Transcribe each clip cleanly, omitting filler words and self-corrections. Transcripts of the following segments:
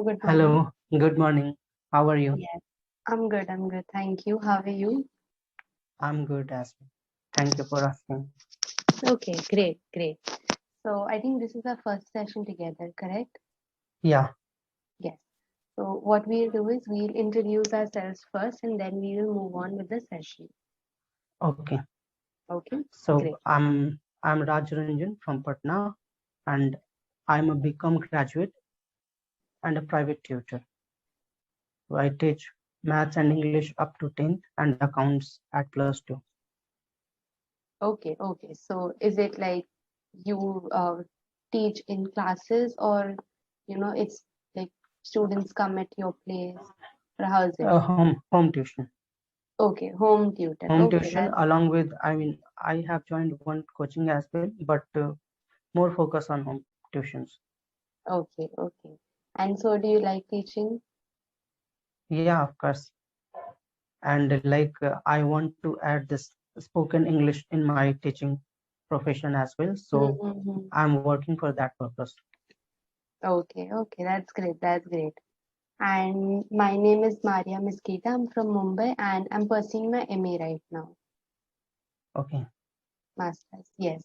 Good morning. Hello, good morning. How are you? Yes, I'm good. I'm good. Thank you. How are you? I'm good as well. Thank you for asking. Okay, great, great. So I think this is our first session together, correct? Yeah, Yes. So what we'll do is we'll introduce ourselves first and then we will move on with the session. okay. Okay, So great. I'm Raj Ranjan from Patna, and I'm a BCom graduate and a private tutor. So I teach maths and English up to 10th and accounts at +2. Okay, okay. So is it like you teach in classes or it's like students come at your place or how is it? Home tuition. Okay, home tutor. Home Okay, tuition that's along with, I have joined one coaching as well, but more focus on home tuitions. okay, okay. And so do you like teaching? Yeah, of course. And I want to add this spoken English in my teaching profession as well, so Mm-hmm. I'm working for that purpose. Okay, okay, that's great, that's great. And my name is Maria Miskita. I'm from Mumbai and I'm pursuing my MA right now. Okay, Masters, yes.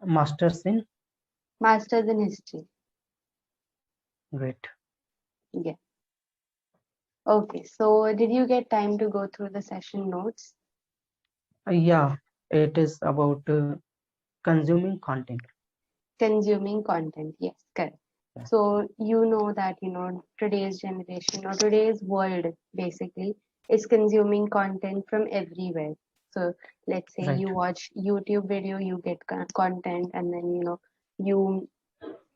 masters in. Masters in history. Great. Yeah. Okay, so did you get time to go through the session notes? Yeah, it is about consuming content. Consuming content, yes, correct. Yeah, So you know that today's generation or today's world basically is consuming content from everywhere. So let's say right, you watch YouTube video, you get content, and then you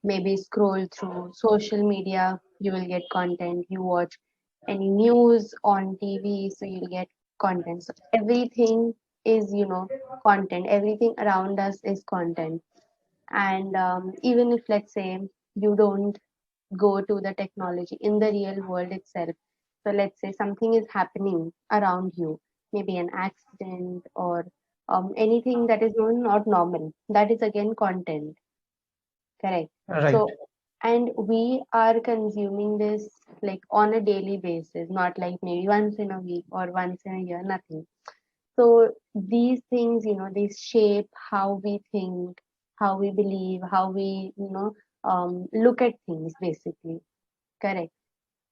maybe scroll through social media, you will get content. You watch any news on TV, so you'll get content. So everything is content. Everything around us is content. And even if, let's say, you don't go to the technology in the real world itself, so let's say something is happening around you, maybe an accident or anything that is not normal, that is again content, correct? right. So, and we are consuming this like on a daily basis, not like maybe once in a week or once in a year, nothing. So these things, they shape how we think, how we believe, how we, look at things basically. Correct.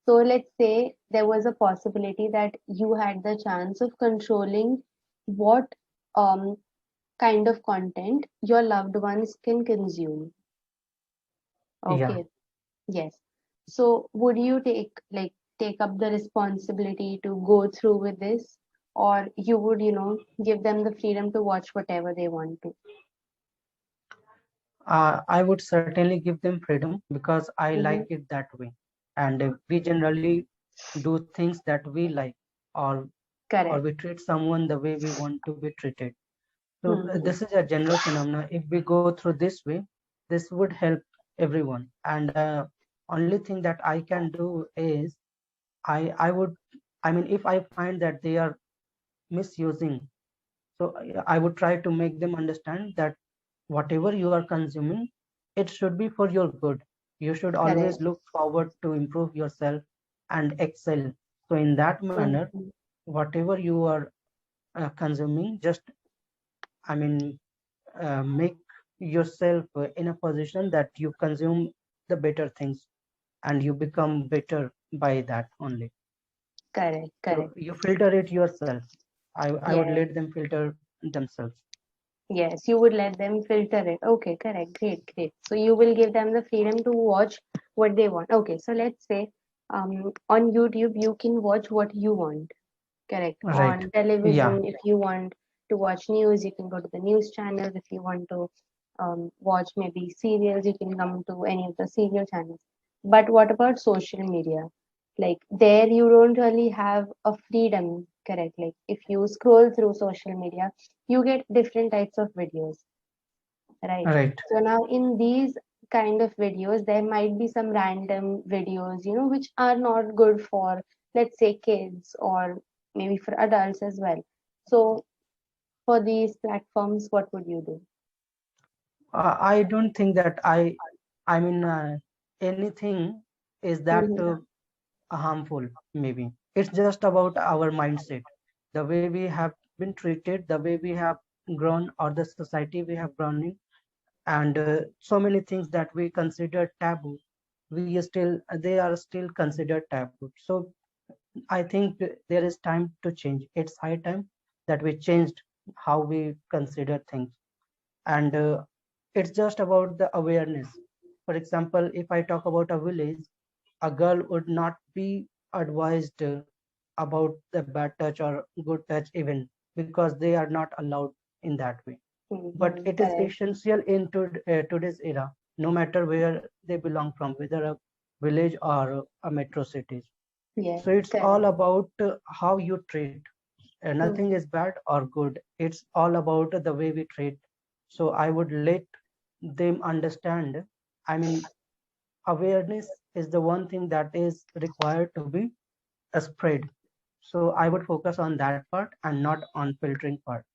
So let's say there was a possibility that you had the chance of controlling what um, kind of content your loved ones can consume. Yeah, Okay. Yes. So would you take up the responsibility to go through with this, or you would, give them the freedom to watch whatever they want to? I would certainly give them freedom because I like Mm-hmm. it that way, and we generally do things that we like, or Correct. we treat someone the way we want to be treated. So Mm-hmm. this is a general phenomenon. If we go through this way, this would help everyone. And only thing that I can do is I would, if I find that they are misusing, so I would try to make them understand that whatever you are consuming, it should be for your good. You should always Correct. look forward to improve yourself and excel. So in that manner, Mm-hmm. whatever you are consuming, just I mean make yourself in a position that you consume the better things and you become better by that only. Correct. So Correct. you filter it yourself. I would Yes. let them filter themselves. Yes. You would let them filter it. Okay. Correct. Great. Great. So you will give them the freedom to watch what they want. Okay. So let's say, on YouTube you can watch what you want. Correct. Right. On Yeah. television, if you want to watch news, you can go to the news channels. If you want to watch maybe serials, you can come to any of the serial channels. But what about social media? Like there, you don't really have a freedom, correct? Like if you scroll through social media, you get different types of videos, right? Right. So now in these kind of videos, there might be some random videos, which are not good for, let's say, kids or maybe for adults as well. So for these platforms, what would you do? I don't think that I mean anything. is that Mm-hmm. harmful? Maybe it's just about our mindset, the way we have been treated, the way we have grown, or the society we have grown in, and so many things that we consider taboo, we still they are still considered taboo. So I think there is time to change. It's high time that we changed how we consider things. And it's just about the awareness. For example, if I talk about a village, a girl would not be advised about the bad touch or good touch even, because they are not allowed in that way. But Mm-hmm. it is Correct. essential in today's era, no matter where they belong from, whether a village or a metro city. Yes, So it's all correct. about how you treat. Nothing Mm. is bad or good. It's all about the way we treat. So I would let them understand. I mean, awareness is the one thing that is required to be spread. So I would focus on that part and not on filtering part.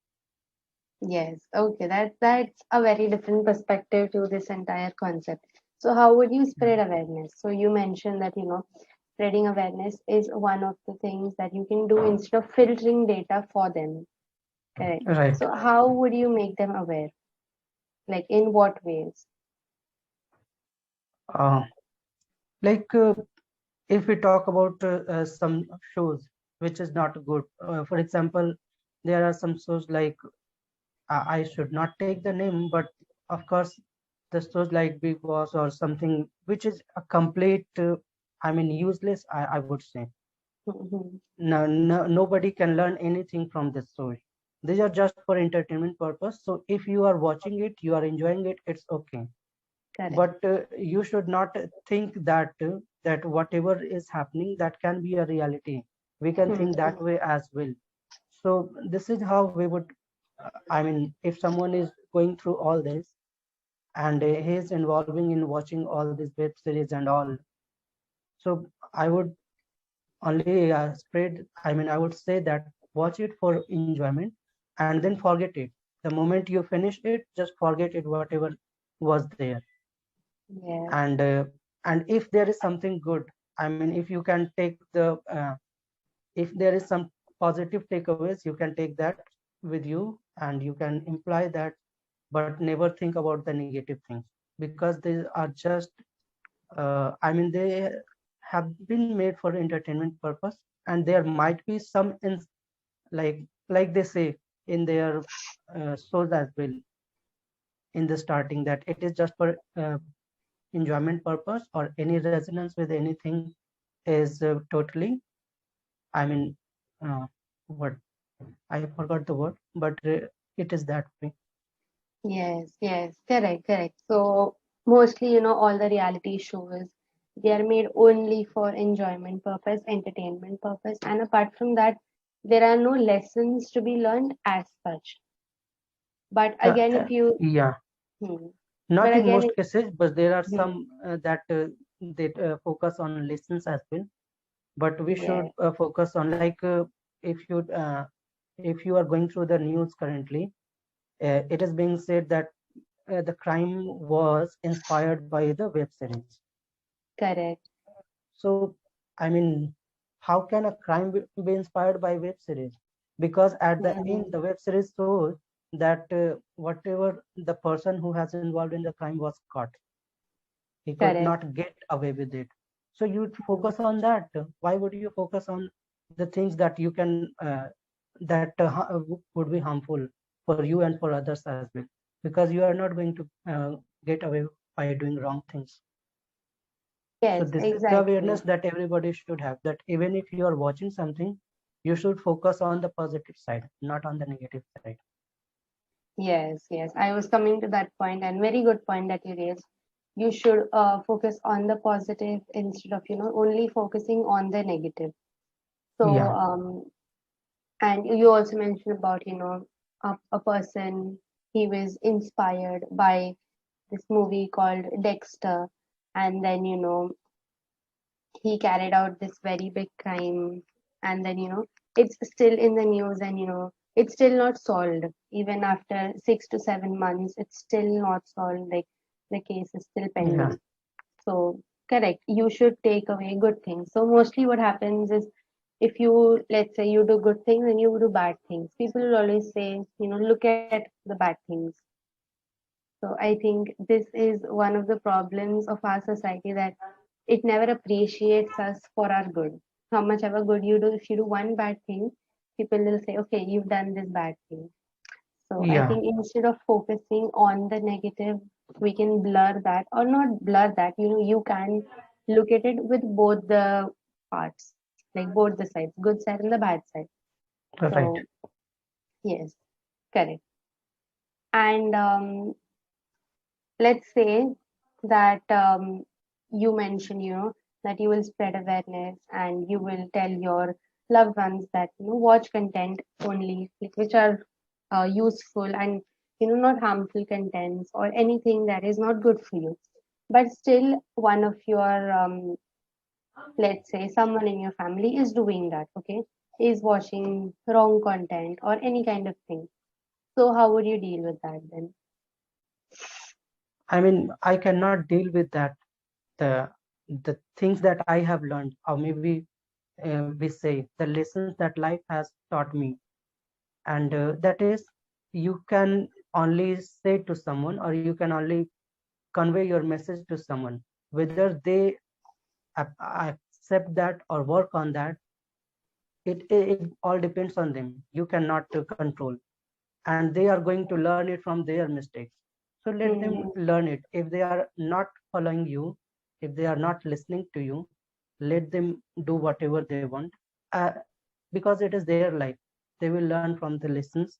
Yes. Okay. That's a very different perspective to this entire concept. So how would you Yeah. spread awareness? So you mentioned that, spreading awareness is one of the things that you can do instead of filtering data for them. Correct. Right. So how would you make them aware? Like in what ways? Uh, like if we talk about some shows which is not good, for example, there are some shows like I should not take the name, but of course, the shows like Big Boss or something which is a complete, I mean, useless, I would say. Mhm. No, no, nobody can learn anything from this show. These are just for entertainment purpose. So if you are watching it, you are enjoying it, it's okay. Correct. But you should not think that that whatever is happening, that can be a reality. We can think that Mhm. way as well. So this is how we would, I mean, if someone is going through all this and he is involving in watching all these web series and all, so I would only spread, I mean, I would say that watch it for enjoyment and then forget it. The moment you finish it, just forget it, whatever was there. Yes. And if there is something good, I mean, if you can take the if there is some positive takeaways, you can take that with you and you can imply that, but never think about the negative things, because they are just I mean, they have been made for entertainment purpose, and there might be some like they say in their shows as well in the starting, that it is just for enjoyment purpose, or any resonance with anything is totally, I mean, uh, what, I forgot the word, but it is that way. Yes. Yes. Correct. Correct. So mostly, all the reality shows, they are made only for enjoyment purpose, entertainment purpose, and apart from that, there are no lessons to be learned as such. But again, if you, Yeah, hmm, not but in again, most cases, but there are hmm, some that they focus on lessons as well. But we should yeah, focus on, like, if you are going through the news currently, it is being said that the crime was inspired by the web series. correct. So, I mean, how can a crime be inspired by web series? Because at the end, Hmm. the web series shows that whatever the person who has involved in the crime was caught, he could Correct. not get away with it. So you Hmm. focus on that. Why would you focus on the things that you can that would be harmful for you and for others as well? Because you are not going to get away by doing wrong things. So Yes, this is the exactly. awareness that everybody should have, that even if you are watching something, you should focus on the positive side, not on the negative side. Yes, yes. I was coming to that point, and very good point that you raised. You should focus on the positive instead of, only focusing on the negative. So, Yeah, and you also mentioned about, a person, he was inspired by this movie called Dexter, and then, he carried out this very big crime, and then, it's still in the news, and, it's still not solved. Even after 6 to 7 months, it's still not solved. Like the case is still yeah, pending. So, Correct. You should take away good things. So mostly what happens is if you, let's say you do good things and you do bad things, people will always say, look at the bad things. So I think this is one of the problems of our society, that it never appreciates us for our good. How much ever good you do, if you do one bad thing, people will say, okay, you've done this bad thing. So I Yeah, think instead of focusing on the negative, we can blur that, or not blur that, you can look at it with both the parts, like both the sides, good side and the bad side. So right. yes, correct. And let's say that you mentioned, that you will spread awareness and you will tell your loved ones that, watch content only, like, which are useful and, not harmful contents or anything that is not good for you. But still, one of your, let's say, someone in your family is doing that, okay, is watching wrong content or any kind of thing. So, how would you deal with that then? I mean, I cannot deal with that. The things that I have learned, or maybe we say the lessons that life has taught me, and that is, you can only say to someone, or you can only convey your message to someone, whether they accept that or work on that. It all depends on them. You cannot control, and they are going to learn it from their mistakes. So let them Hmm. learn it. If they are not following you, if they are not listening to you, let them do whatever they want, uh, because it is their life. They will learn from the lessons.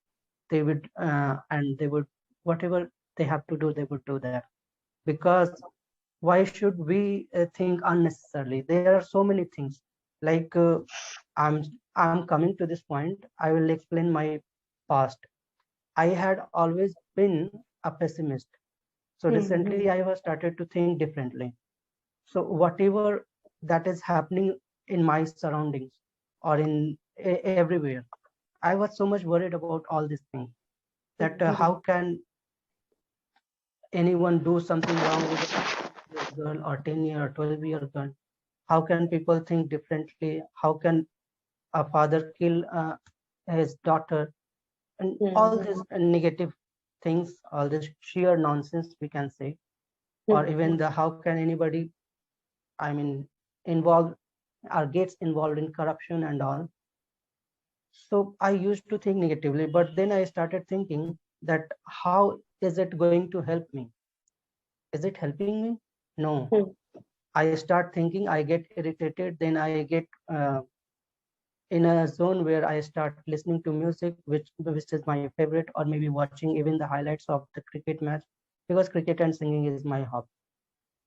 They would and they would, whatever they have to do, they would do that. Because why should we think unnecessarily? There are so many things, like i'm I'm coming to this point. I will explain my past. I had always been a pessimist. So recently Hmm. I have started to think differently. So whatever that is happening in my surroundings, or in everywhere, I was so much worried about all these things, that Hmm. how can anyone do something wrong with a 8-year girl or 10-year or 12-year girl? How can people think differently? How can a father kill his daughter? And all these Hmm. negative things, all this sheer nonsense, we can say. Or even the, how can anybody, I mean, involve or gets involved in corruption and all. So I used to think negatively, but then I started thinking that how is it going to help me? Is it helping me? No. Hmm. I start thinking, I get irritated, then I get in a zone where I start listening to music, which is my favorite, or maybe watching even the highlights of the cricket match, because cricket and singing is my hobby.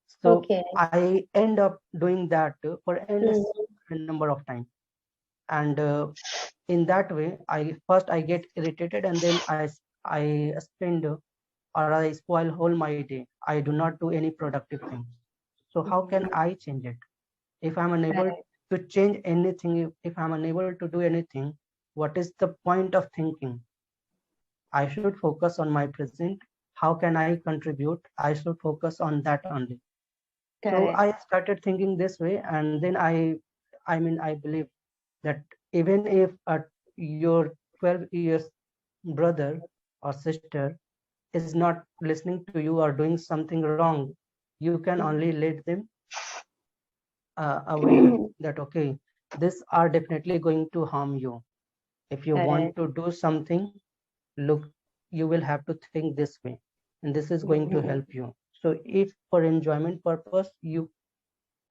So Okay. I end up doing that for endless Hmm. number of time. And in that way, I get irritated, and then I spend or I spoil whole my day. I do not do any productive things. So how can Hmm. I change it? If I'm unable Correct. to change anything, if I'm unable to do anything, what is the point of thinking? I should focus on my present. How can I contribute? I should focus on that only. So Correct. I started thinking this way, and then I mean, I believe that even if your 12 years brother or sister is not listening to you or doing something wrong, you can only let them aware that, okay, these are definitely going to harm you. If you want Correct. to do something, look, you will have to think this way, and this is going to Hmm. help you. So if for enjoyment purpose you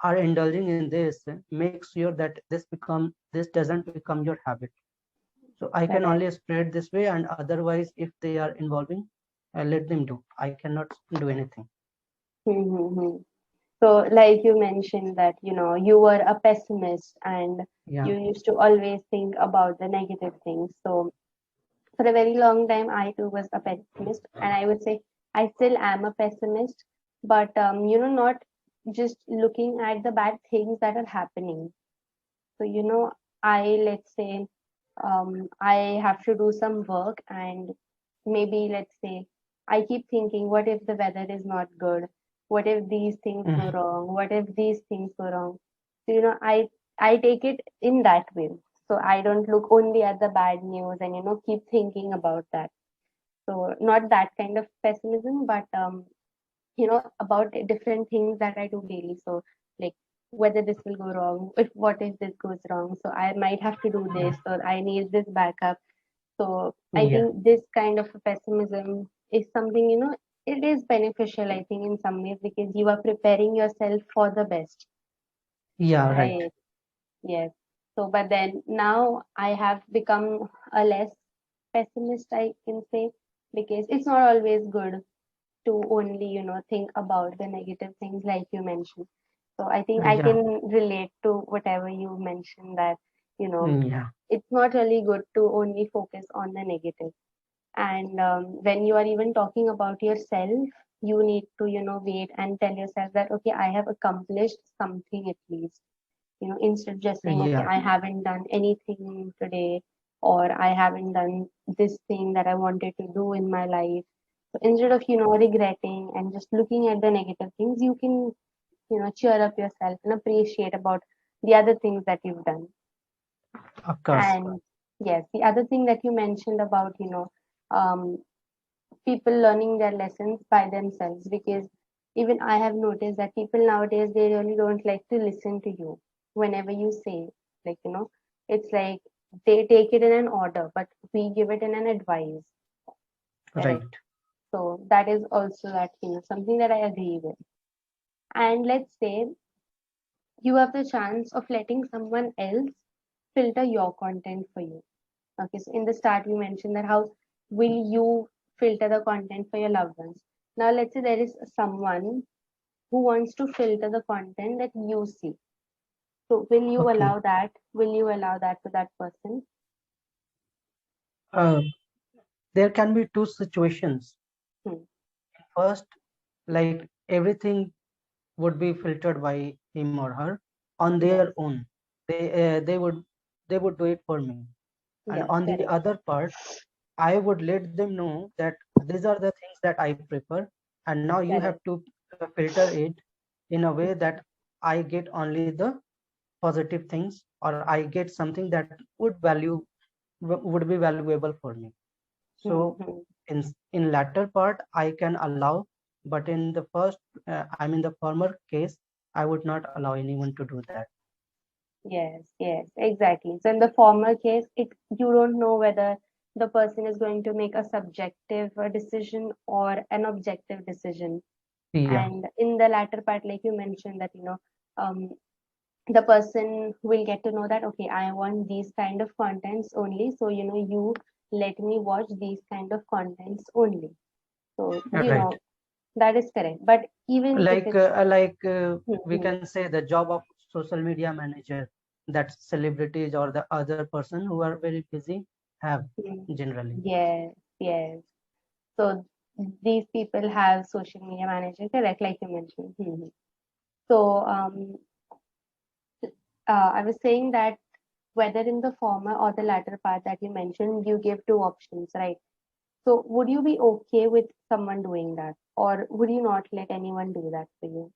are indulging in this, make sure that this doesn't become your habit. So I can Correct. only spread this way, and otherwise if they are involving, let them do. I cannot do anything. Hmm. So, like you mentioned that, you were a pessimist and Yeah. you used to always think about the negative things. So, for a very long time, I too was a pessimist, and I would say I still am a pessimist, but, not just looking at the bad things that are happening. So, let's say, I have to do some work, and maybe let's say I keep thinking, what if the weather is not good? What if these things go Mhm. wrong? What if these things go wrong? So, I take it in that way. So I don't look only at the bad news and, keep thinking about that. So not that kind of pessimism, but about different things that I do daily. So like whether this will go wrong, if what if this goes wrong, so I might have to do this, or I need this backup. So I Yeah, think this kind of a pessimism is something, it is beneficial, I think, in some ways, because you are preparing yourself for the best, yeah, right. right? Yes. So but then now I have become a less pessimist, I can say, because it's not always good to only, think about the negative things like you mentioned. So I think I Yeah, can relate to whatever you mentioned, that, you know, yeah, it's not really good to only focus on the negative. And when you are even talking about yourself, you need to, wait and tell yourself that, okay, I have accomplished something at least. Instead of just saying, yeah, okay, I haven't done anything today, or I haven't done this thing that I wanted to do in my life. So instead of, regretting and just looking at the negative things, you can, cheer up yourself and appreciate about the other things that you've done. of course. And yes, the other thing that you mentioned about, um, people learning their lessons by themselves, because even I have noticed that people nowadays, they really don't like to listen to you whenever you say, like, it's like they take it in an order, but we give it in an advice, correct? Right. So that is also that, something that I agree with. And let's say you have the chance of letting someone else filter your content for you. Okay, so in the start, you mentioned that how will you filter the content for your loved ones. Now, let's say there is someone who wants to filter the content that you see. So, will you Okay. allow that? Will you allow that to that person? Uh, there can be two situations. Hmm. First, like everything would be filtered by him or her on their Yes, own. They would do it for me. And yes, on the correct. other part, I would let them know that these are the things that I prefer, and now you have Correct. to filter it in a way that I get only the positive things, or I get something that would be valuable for me. Hmm, So hmm. in latter part I can allow, but in the first, I mean the former case, I would not allow anyone to do that. Yes, yes, exactly. So in the former case, you don't know whether the person is going to make a subjective decision or an objective decision. Yeah, And in the latter part, like you mentioned, that um, the person will get to know that, okay, I want these kind of contents only, so you let me watch these kind of contents only. So right. that is correct. But even if it's We hmm, can say the job of social media manager that celebrities or the other person who are very busy have hmm, generally. yes, yes. So these people have social media manager, correct, like you mentioned. Hmm. So I was saying that whether in the former or the latter part that you mentioned, you give two options, right? So would you be okay with someone doing that, or would you not let anyone do that for you?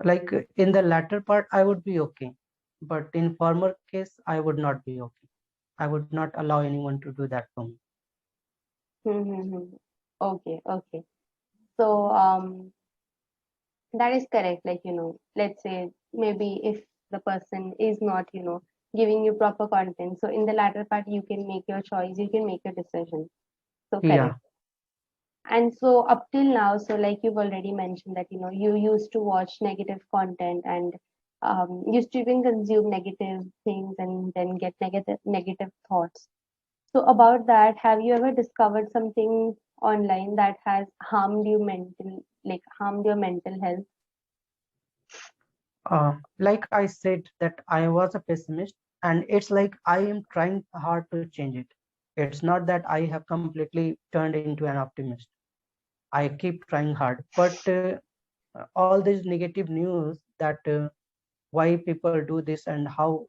Like in the latter part, I would be okay, but in former case, I would not be okay. I would not allow anyone to do that for me. Mm-hmm. Okay, okay. So that is correct. Like, let's say maybe if the person is not, giving you proper content, so in the latter part, you can make your choice, you can make a decision. So correct. Yeah, And so up till now, so like you've already mentioned that, you used to watch negative content and used to even consume negative things and then get negative thoughts. So about that, have you ever discovered something online that has harmed your mental health? like I said that I was a pessimist, and it's like I am trying hard to change it. It's not that I have completely turned into an optimist. I keep trying hard, but all these negative news that why people do this and how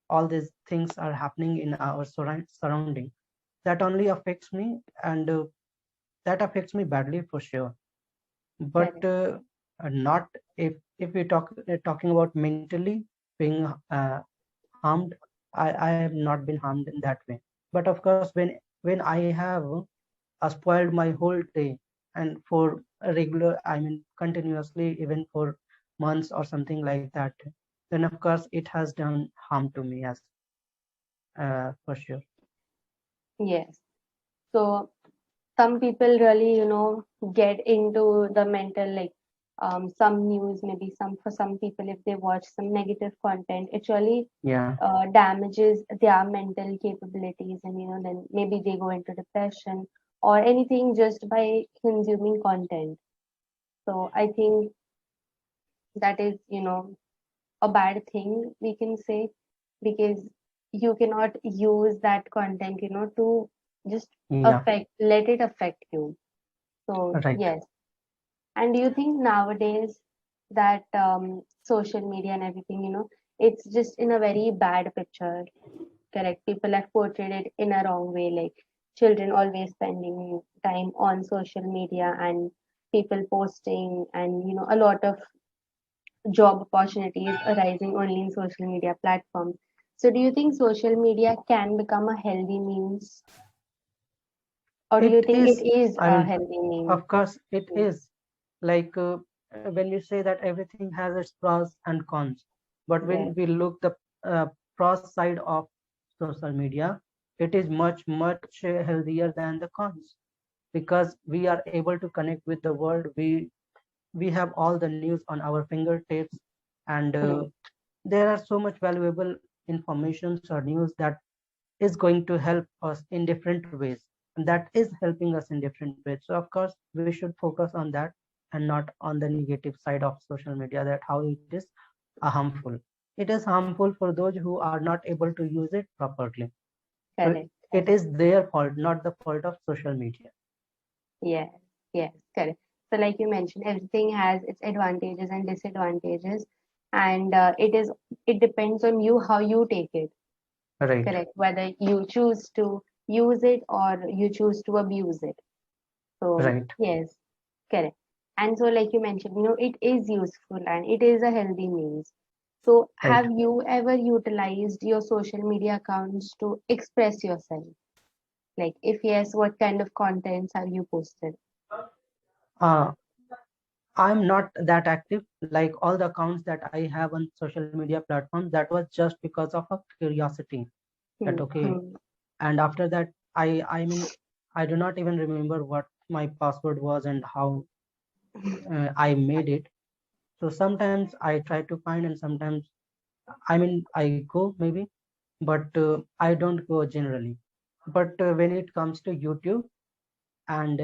all these things are happening in our surrounding, that only affects me, and that affects me badly for sure. but correct. not if we talking about mentally being harmed. I have not been harmed in that way. But of course, when I have spoiled my whole day, and for a regular, I mean continuously, even for months or something like that, then of course it has done harm to me as for sure. Yes. So some people really, get into the mental, like some news, maybe some, for some people, if they watch some negative content, it really Yeah, damages their mental capabilities, and then maybe they go into depression or anything just by consuming content. So I think that is, a bad thing, we can say, because you cannot use that content, to just yeah, let it affect you. So right. yes. And do you think nowadays that social media and everything, it's just in a very bad picture? Correct. People have portrayed it in a wrong way, like children always spending time on social media, and people posting, and a lot of job opportunities arising only in social media platforms. So do you think social media can become a healthy means, or do you It think it is, is I a mean, healthy means? of course, it is. Like when we say that everything has its pros and cons, but when Yes. we look the pros side of social media, it is much healthier than the cons, because we are able to connect with the world. We have all the news on our fingertips, and Hmm. there are so much valuable informations or news that is going to help us in different ways, and that is helping us in different ways. So of course we should focus on that, and not on the negative side of social media, that how it is harmful. It is harmful for those who are not able to use it properly. So Correct. it is their fault, not the fault of social media. Yes, yes, correct. So, like you mentioned, everything has its advantages and disadvantages, and it depends on you how you take it. Right, Correct. Whether you choose to use it or you choose to abuse it. So, right, yes, correct. And so, like you mentioned, it is useful and it is a healthy means. So, right. have you ever utilized your social media accounts to express yourself? Like, if yes, what kind of contents have you posted? uh, I'm not that active. Like all the accounts that I have on social media platforms, that was just because of a curiosity. That Hmm. okay, Hmm. and after that, I mean, I do not even remember what my password was and how I made it. So sometimes I try to find, and sometimes I mean I go maybe, but I don't go generally. But when it comes to YouTube, and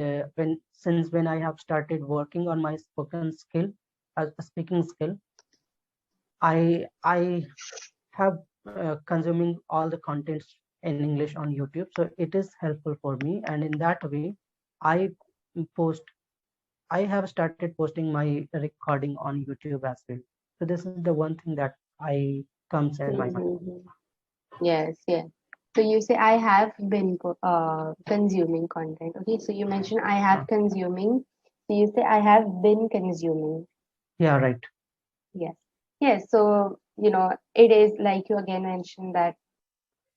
when I have started working on my spoken skill, speaking skill, I have consuming all the contents in English on YouTube, so it is helpful for me. And in that way, I post. I have started posting my recording on YouTube as well. So this is the one thing that I comes in my mind. Mm-hmm. Yes, yes. So you say I have been consuming content. Okay, so you mentioned I have consuming. So you say I have been consuming. Yeah, right, Yes. Yes. So, it is like you again mentioned that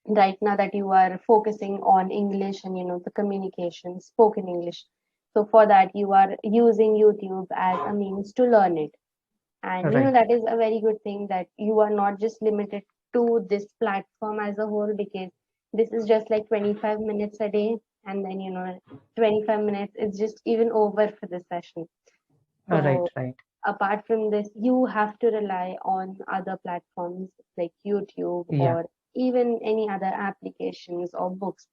right now that you are focusing on English and, the communication, spoken English. So for that, you are using YouTube as a means to learn it. And right, that is a very good thing that you are not just limited to this platform as a whole, because this is just like 25 minutes a day, and then 25 minutes is just even over for this session. right, So right. apart from this, you have to rely on other platforms like YouTube Yeah. or even any other applications or books.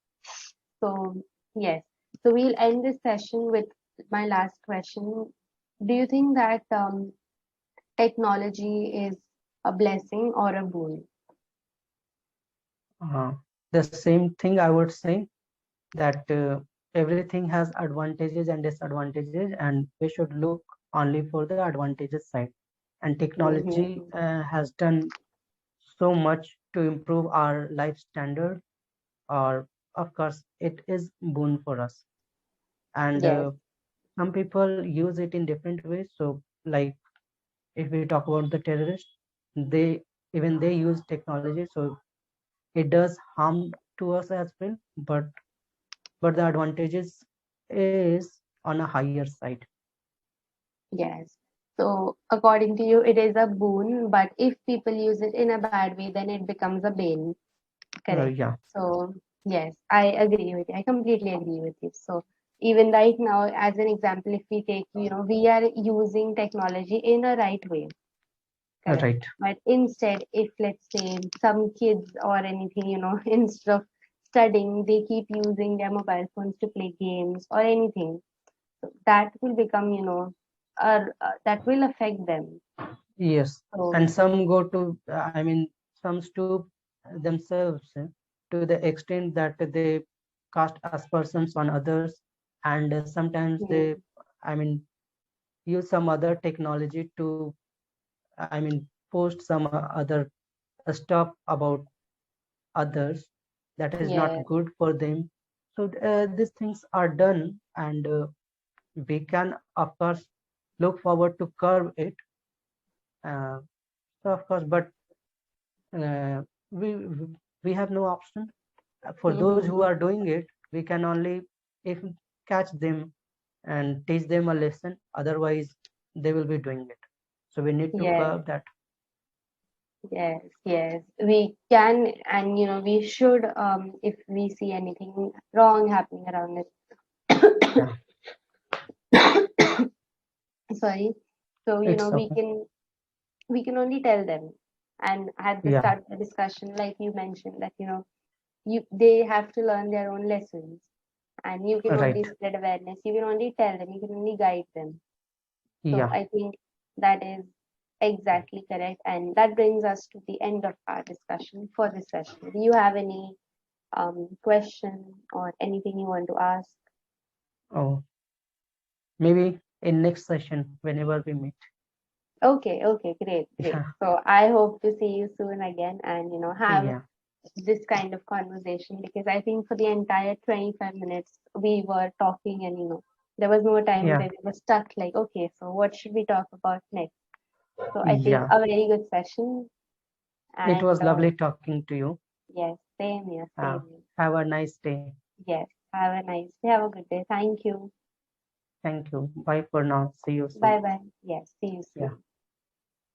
So yes, so we'll end this session with my last question. Do you think that technology is a blessing or a boon? Uh, the same thing I would say, that everything has advantages and disadvantages, and we should look only for the advantages side. And technology Mm-hmm. has done so much to improve our life standard, or of course it is boon for us. And Yes. some people use it in different ways. So, like if we talk about the terrorists, they even they use technology, so it does harm to us as well. But the advantages is on a higher side. Yes. So according to you, it is a boon, but if people use it in a bad way, then it becomes a bane. Correct. Yeah, So yes, I agree with you. I completely agree with you. So even right now, as an example, if we take, we are using technology in a right way. Correct. right. But instead, if let's say some kids or anything, instead of studying, they keep using their mobile phones to play games or anything, so that will become, that will affect them. Yes, So and some go to, some stoop themselves to the extent that they cast aspersions on others, and sometimes yeah, they, I mean, use some other technology to, post some other stuff about others that is not yeah, good for them. So these things are done, and we can, of course, look forward to curb it. Uh, so of course, but uh, we we have no option. For those who are doing it, we can only if catch them and teach them a lesson. Otherwise, they will be doing it. So we need to yes, curb that. yes, yes. We can, and we should, if we see anything wrong happening around us. Yeah, Sorry. So it's we okay. can only tell them, and at the Yeah, start of the discussion, like you mentioned, that they have to learn their own lessons, and you can only right. spread awareness. You can only tell them. You can only guide them. So Yeah. I think that is exactly correct. And that brings us to the end of our discussion for this session. Do you have any question or anything you want to ask? Oh, maybe in next session whenever we meet. Okay, okay, great, great. Yeah, So I hope to see you soon again and have yeah, this kind of conversation, because I think for the entire 25 minutes we were talking, and there was no time yeah, where we were stuck like, okay, so what should we talk about next? So I think yeah. a very good session. It And was lovely talking to you. yes, same here, same here. Have a nice day. Yes, have a nice day, have a good day. Thank you. Thank you. Bye for now. See you Bye soon. bye. Yes, see you Yeah. soon.